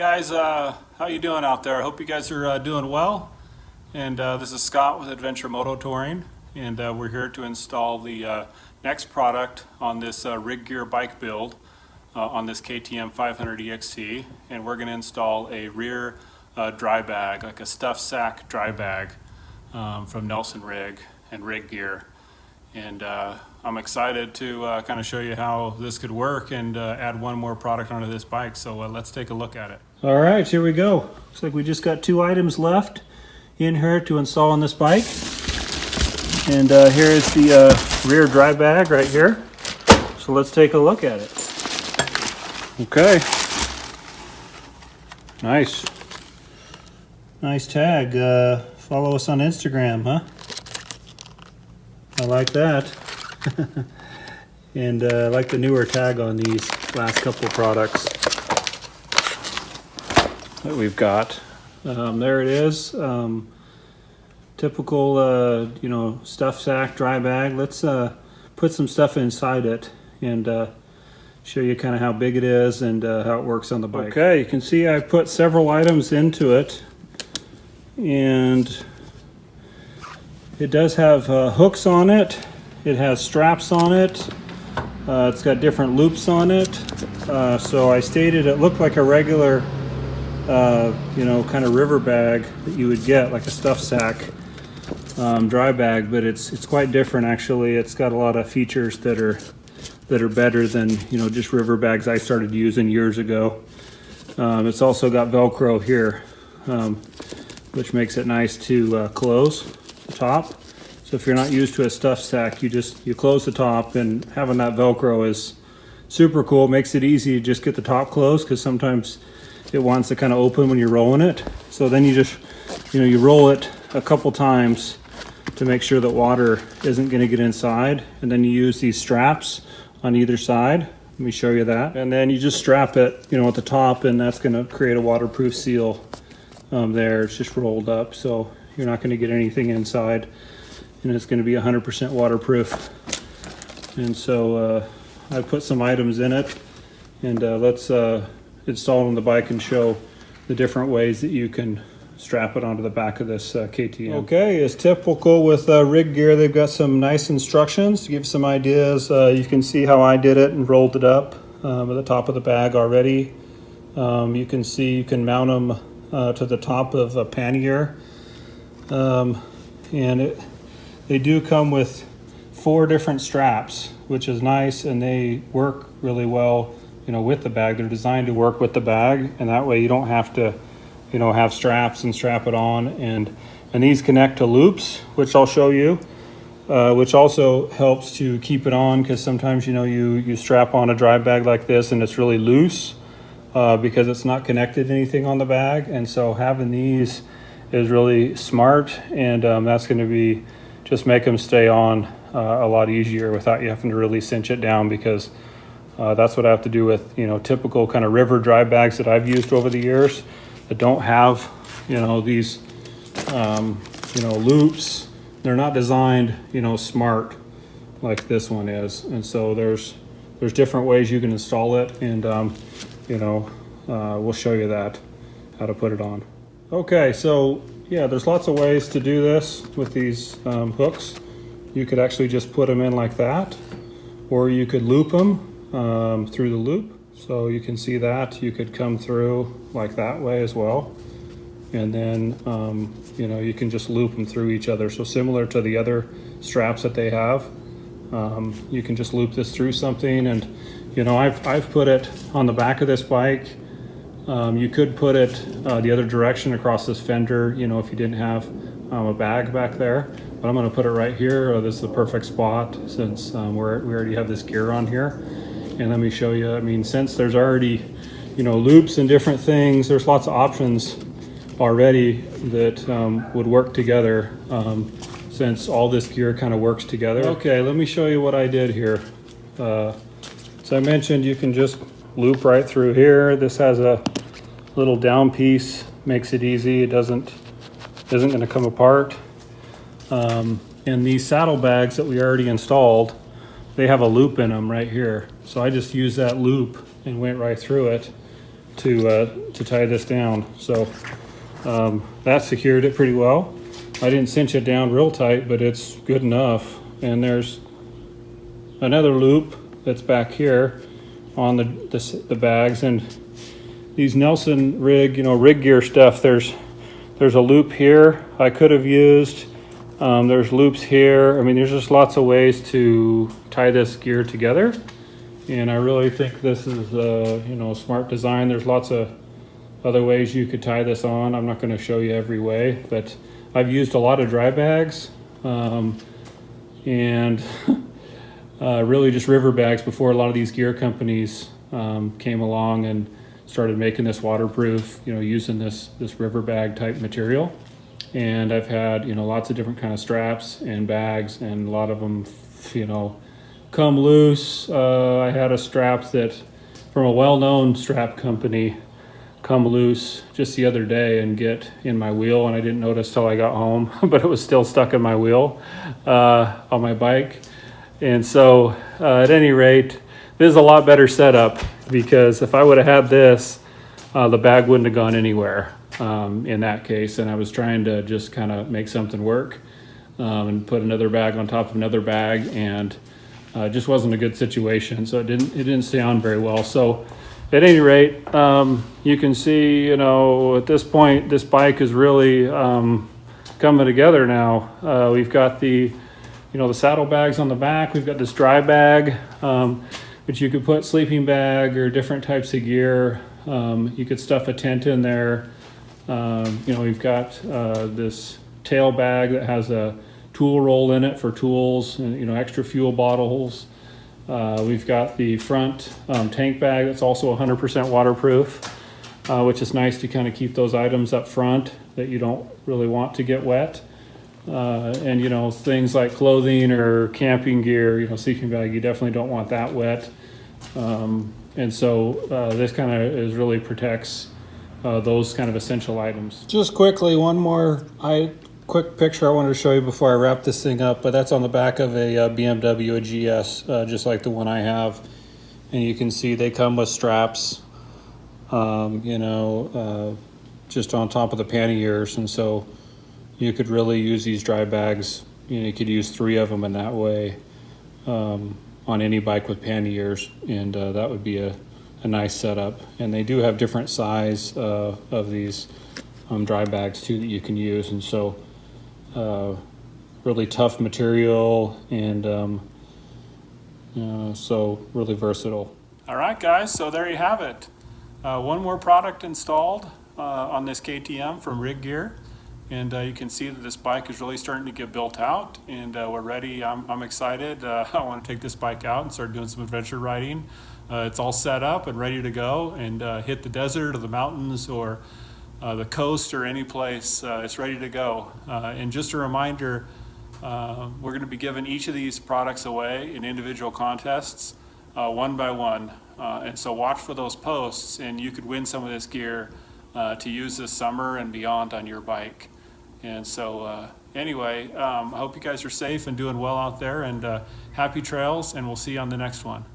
guys, how you doing out there? I hope you guys are doing well. And this is Scott with Adventure Moto Touring, and we're here to install the next product on this Rigg gear bike build on this KTM 500 EXC. And we're going to install a rear dry bag, like a stuff sack dry bag from Nelson Rigg and Rigg gear. And I'm excited to kind of show you how this could work and add one more product onto this bike. So let's take a look at it. All right, here we go. Looks like we just got 2 items left in here to install on this bike. And here is the rear dry bag right here. So let's take a look at it. Okay. Nice. Nice tag. Follow us on Instagram, huh? I like that. And I like the newer tag on these last couple of products that we've got. There it is. Typical, you know, stuff sack dry bag. Let's put some stuff inside it and show you kind of how big it is and how it works on the bike. Okay, you can see I put several items into it, and it does have hooks on it. It has straps on it. It's got different loops on it. So I stated it looked like a regular, you know, kind of river bag that you would get, like a stuff sack dry bag, but it's quite different actually. It's got a lot of features that are better than, you know, just river bags I started using years ago. It's also got Velcro here, which makes it nice to close the top. So if you're not used to a stuff sack, you close the top, and having that Velcro is super cool. It makes it easy to just get the top closed, because sometimes it wants to kind of open when you're rolling it. So then you just, you know, you roll it a couple times to make sure that water isn't going to get inside, and then you use these straps on either side. Let me show you that. And then you just strap it, you know, at the top, and that's going to create a waterproof seal there. It's just rolled up, so you're not going to get anything inside, and it's going to be 100% waterproof. And so I put some items in it, and let's install it on the bike and show the different ways that you can strap it onto the back of this KTM. Okay, as typical with Rigg gear, they've got some nice instructions to give some ideas. You can see how I did it and rolled it up at the top of the bag already. You can see you can mount them to the top of a pannier. And they do come with 4 different straps, which is nice, and they work really well, you know, with the bag. They're designed to work with the bag, and that way you don't have to, you know, have straps and strap it on. And these connect to loops, which I'll show you, which also helps to keep it on, because sometimes, you know, you strap on a dry bag like this and it's really loose because it's not connected to anything on the bag. And so having these is really smart, and that's going to be just make them stay on a lot easier without you having to really cinch it down, because that's what I have to do with, you know, typical kind of river dry bags that I've used over the years that don't have, you know, these you know, loops. They're not designed, you know, smart like this one is. And so there's different ways you can install it, and you know, we'll show you that, how to put it on. Okay, so yeah, there's lots of ways to do this with these hooks. You could actually just put them in like that, or you could loop them through the loop. So you can see that you could come through like that way as well. And then, you know, you can just loop them through each other. So similar to the other straps that they have, you can just loop this through something. And, you know, I've put it on the back of this bike. You could put it the other direction across this fender, you know, if you didn't have a bag back there. But I'm going to put it right here. This is the perfect spot, since we already have this gear on here. And let me show you, I mean, since there's already, you know, loops and different things, there's lots of options already that would work together, since all this gear kind of works together. Okay, let me show you what I did here. So I mentioned you can just loop right through here. This has a little down piece, makes it easy. It isn't going to come apart. And these saddlebags that we already installed, they have a loop in them right here. So I just used that loop and went right through it. to tie this down. So that secured it pretty well. I didn't cinch it down real tight, but it's good enough. And there's another loop that's back here on the bags, and these Nelson Rigg, Rigg gear stuff. There's a loop here I could have used. There's loops here. I mean, there's just lots of ways to tie this gear together, and I really think this is smart design. There's lots of other ways you could tie this on. I'm not going to show you every way, but I've used a lot of dry bags and really just river bags before a lot of these gear companies came along and started making this waterproof, using this river bag type material. And I've had, lots of different kind of straps and bags, and a lot of them, come loose. I had a strap that from a well-known strap company come loose just the other day and get in my wheel, and I didn't notice till I got home, but it was still stuck in my wheel on my bike. And so at any rate, this is a lot better setup, because if I would have had this, the bag wouldn't have gone anywhere in that case. And I was trying to just kind of make something work and put another bag on top of another bag, and just wasn't a good situation. So it didn't stay on very well. So at any rate, you can see, at this point, this bike is really coming together now. We've got the saddle bags on the back. We've got this dry bag, which you could put sleeping bag or different types of gear. You could stuff a tent in there. We've got this tail bag that has a tool roll in it for tools and, extra fuel bottles. We've got the front tank bag that's also 100% waterproof, which is nice to kind of keep those items up front that you don't really want to get wet. And things like clothing or camping gear, sleeping bag, you definitely don't want that wet. And so this kind of really protects those kind of essential items. Just quickly, one more quick picture I wanted to show you before I wrap this thing up, but that's on the back of a BMW, a GS, just like the one I have. And you can see they come with straps, just on top of the panniers, and so you could really use these dry bags. You could use 3 of them in that way on any bike with panniers, and that would be a nice setup. And they do have different size of these dry bags too that you can use, and so really tough material, and so really versatile. All right, guys, so there you have it. One more product installed on this KTM from Rigg Gear. And you can see that this bike is really starting to get built out, and we're ready. I'm excited. I want to take this bike out and start doing some adventure riding. It's all set up and ready to go and hit the desert or the mountains or the coast or any place. It's ready to go. And just a reminder, we're going to be giving each of these products away in individual contests, one by one. And so watch for those posts, and you could win some of this gear to use this summer and beyond on your bike. And so anyway, I hope you guys are safe and doing well out there, and happy trails, and we'll see you on the next one.